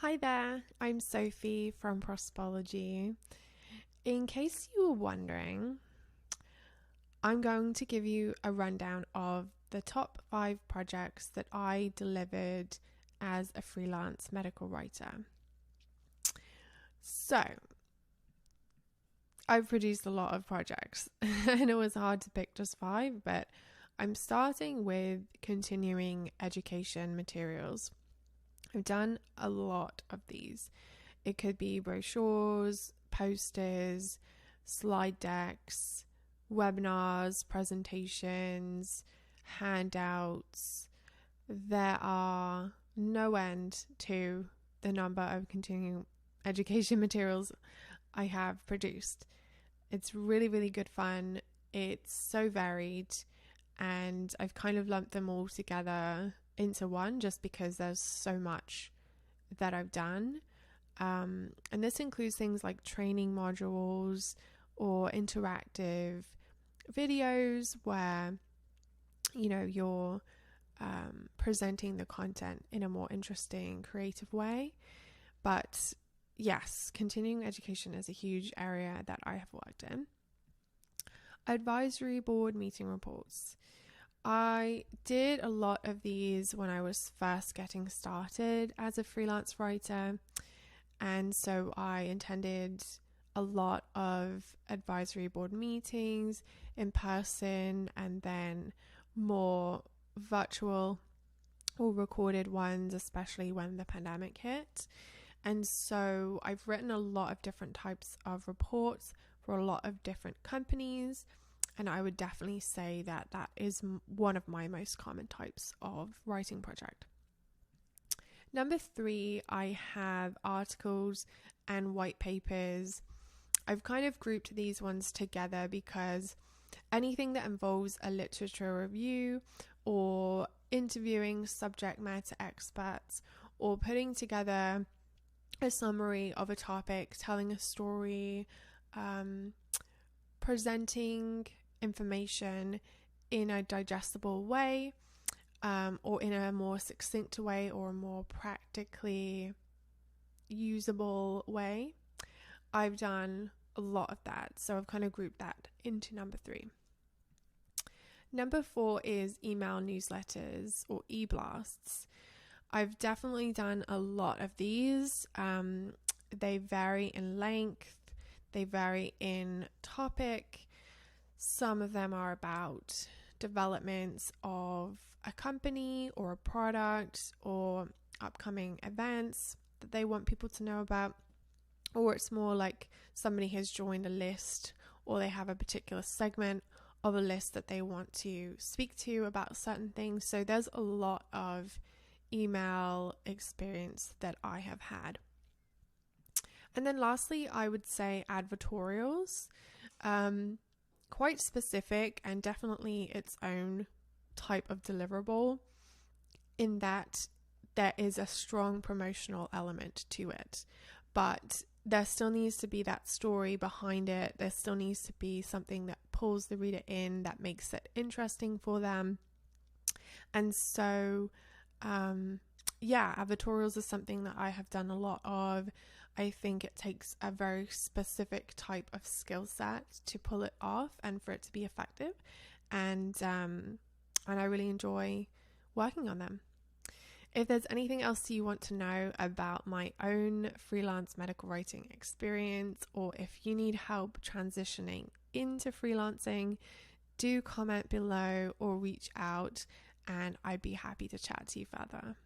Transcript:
Hi there, I'm Sophie from Prospology. In case you were wondering, I'm going to give you a rundown of the top 5 projects that I delivered as a freelance medical writer. So, I've produced a lot of projects and it was hard to pick just 5, but I'm starting with continuing education materials. I've done a lot of these. It could be brochures, posters, slide decks, webinars, presentations, handouts. There are no end to the number of continuing education materials I have produced. It's really, really good fun. It's so varied, and I've kind of lumped them all together into one just because there's so much that I've done. And this includes things like training modules or interactive videos where, you're presenting the content in a more interesting, creative way. But yes, continuing education is a huge area that I have worked in. Advisory board meeting reports. I did a lot of these when I was first getting started as a freelance writer, and so I attended a lot of advisory board meetings in person and then more virtual or recorded ones, especially when the pandemic hit. And so I've written a lot of different types of reports for a lot of different companies. And I would definitely say that that is one of my most common types of writing project. Number 3, I have articles and white papers. I've kind of grouped these ones together because anything that involves a literature review or interviewing subject matter experts or putting together a summary of a topic, telling a story, presenting information in a digestible way, or in a more succinct way or a more practically usable way. I've done a lot of that, so I've kind of grouped that into number 3. Number 4 is email newsletters or e-blasts. I've definitely done a lot of these. They vary in length, they vary in topic. Some of them are about developments of a company or a product or upcoming events that they want people to know about. Or it's more like somebody has joined a list or they have a particular segment of a list that they want to speak to about certain things. So there's a lot of email experience that I have had. And then lastly, I would say advertorials. Quite specific and definitely its own type of deliverable in that there is a strong promotional element to it, but there still needs to be that story behind it. There still needs to be something that pulls the reader in, that makes it interesting for them. And so advertorials is something that I have done a lot of. I think it takes a very specific type of skill set to pull it off and for it to be effective. And I really enjoy working on them. If there's anything else you want to know about my own freelance medical writing experience, or if you need help transitioning into freelancing, do comment below or reach out and I'd be happy to chat to you further.